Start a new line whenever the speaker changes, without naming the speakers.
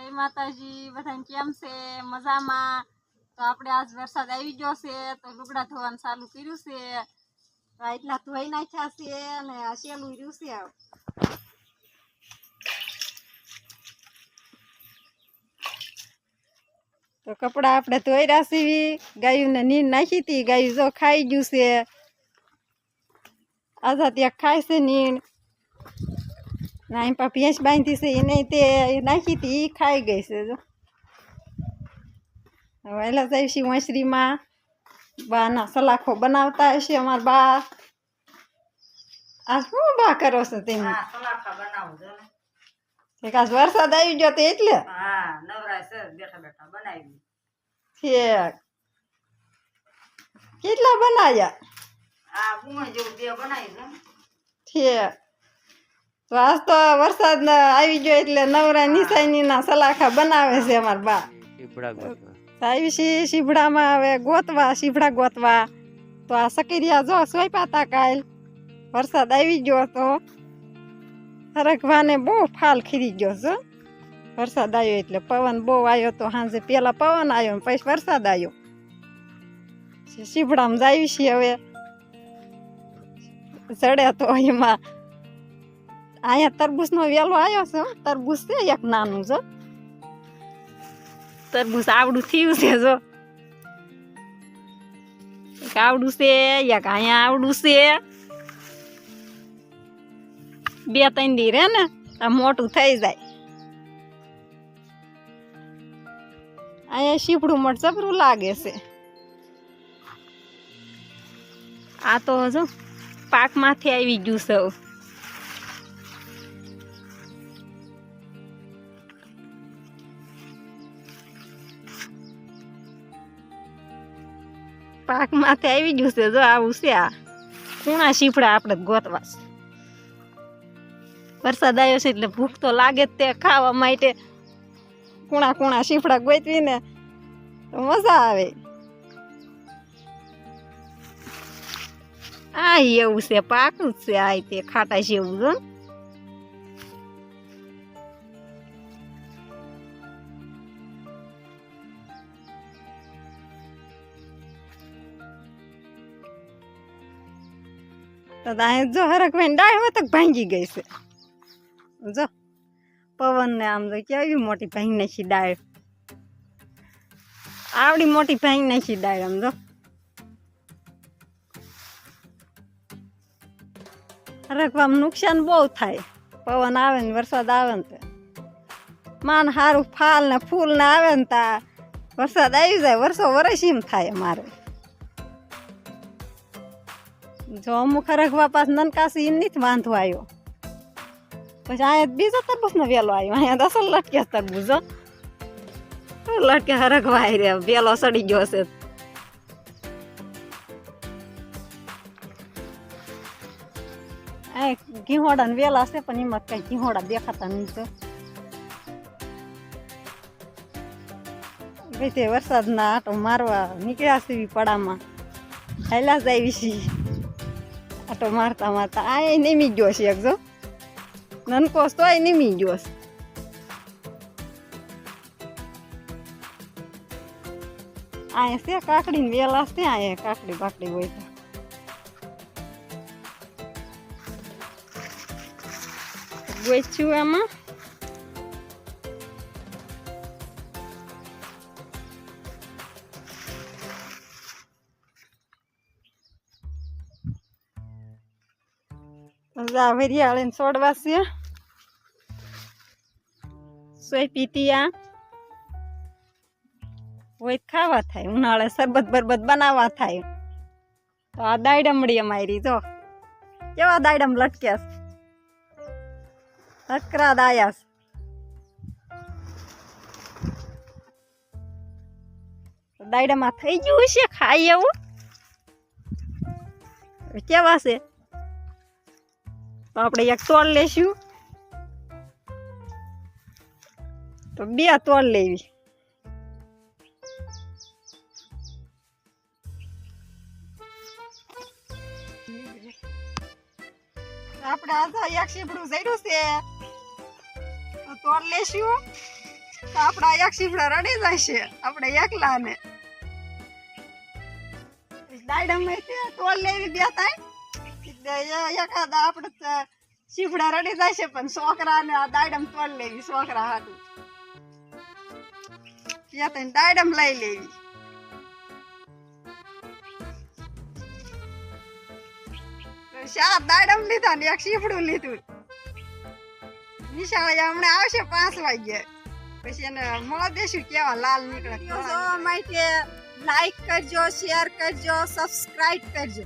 जय माताजी बधाने केम छे मजामां। तो आपणे आज वरसाद आई गयो छे तो लुगड़ा धोवानुं चालू कर्युं छे। तो आटला धोई नाख्या छे अने आ शेલું રહ્યું છે। तो कपड़ा आपणे धोईरा छे। गायुंने नींद नाखी थी, गायु जो खाई गयुं छे। आजा त्या खाय छे नींद। नाई पा भैंस बांधी छे एने ते नाखी थी ई खाई गई छे। जो वेला जाईशी वंशरी में बाना सलाखो बनावता हशे अमार बा। आ शुं बा करो छो तेमी?
सलाखा बनावुं छे ने।
एक आज वरसाद आई गयो तो એટલે
हां नवरा छे बेठा बेठा बनावी
ठेक કેટલા બનાયા?
आ गुमा जेवुं बे बनावी छे।
ठेक तो आज तो वरसाद आई गयो એટલે नवरा निशानी ना सलाखा बनावे छे अमार बा।
शीभड़ा गोतवा
आयुषी शीभड़ा में हवे गोतवा शीभड़ा गोतवा। तो आ सकेरिया जो सोयपाता काल वरसाद आई गयो तो हरखवाने बो फाल खीरी गयो छे। वरसाद आयो એટલે पवन बो आयो तो हांजे पेला पवन आयो ने પછી वरसाद आयो। शीभड़ा में जायुशी हवे चढ़े तो एमां आया तरबूज नो वेलो आयो छे। तरबूज छे एक नाનું जो तरबूज आवडું થયું છે। જો એક આવડું છે એક અહીંયા આવડું છે। બે ત્રણ દી રે ને આ મોટું થઈ જાય। અહીંયા शीभड़ું મોટ જબરું લાગે છે। આ તો જો પાક માંથી આવી ગયું છે। पाक माथे आई गयुं छे। जो आवुं छे आ कूणा शीभड़ा आपणे गोतवा छे। वरसाद आयो छे એટલે भूख तो लागे ज ते खावा माटे कूणा कूणा शीभड़ा गोतवीने तो मजा आवे। आ एवुं छे पाकું छे आ ते खाटा जेवुं जो। तो दाए जो हरखवानी डाळ तक भांगी गई से। जो पवन ने आम जो केवी मोटी भांगी नाखी डाळ। आवडी मोटी भांगी नाखी डाळ आम जो। हरखवामां नुकसान बहु थाय। पवन आवे ने वरसाद आवे ने मान हारू फाल ने फूल ने आवे ने ता वरसाद आई जाय वर्षो वरस एम थाय अमारे। जो अमुक हरखवा पास ननका से एम नहीं बांधवा आयो પછી આ બીજો તરબૂચનો વેલો આવ્યો। અહીંયા દસલ લટકે તરબૂચ લટકે હરખવા આવી રહ્યા વેલો સડી ગયો છે। આ ઘીહોડા ને વેલા છે પણ એમાં કઈ ઘીહોડા દેખાતા નથી। ભાઈ વરસાદના આટો મારવા નીકળ્યા છે પડામાં હાલ્યા જાવી છીએ। आटो मारता मारता आए नीमी गयो छे। एक जो ननको तोय नीमी गयो छे। आए से काकड़ी ने वेला छे। आए काकड़ी बाकड़ी होय तो गोच्યું आमां वरियाळे छोड़वा से सोय पीतिया वो खावा थाय। उनाळे शरबत बरबत बनावा थाय। तो आ दायडमड़ी अमारी जो केवा दायडम लटक्यास अकरा दायास। दायडामां थई गयुं छे खाय एवुं केवा छे। तो आपणे एक तोड़ लेशुं तो बे तोड़ लेवी। आपणे आज एक शीभड़ું જડ્યું છે તો તોડ લેશું। તો આપણા એક શીપડા રડી જાય છે આપણે એકલા ને દાડમ તોડ લેવી બે થાય એકાદા આપણે શીપડા રડી જાય છે પણ છોકરા ને આ દાડમ તોડ લેવી છોકરા હાટું ત્યાં તને દાડમ લઈ લેવી ચાર દાડમ લીધા ને એક શીપડું લીધું નિશાળે હમણાં આવશે 5 વાગ્યે પછી એને મળવા દેશું કેવા લાલ નીકળે જોવા માટે લાઈક કરજો શેર કરજો સબસ્ક્રાઇબ કરજો